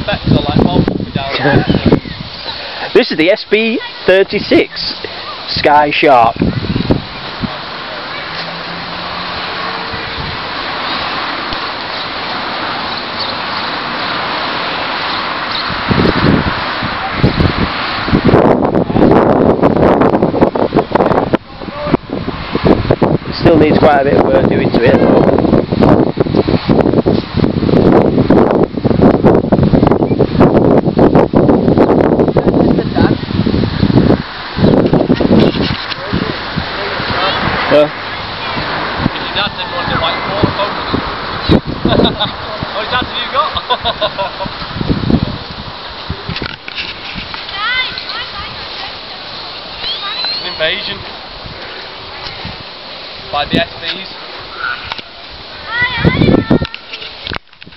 effect to the light bulb up and down. This is the SB-36 Skyshark. Still needs quite a bit of work doing to it though. Your dad said you wanted like 4 photos. How many dads have you got? An invasion by the SBs.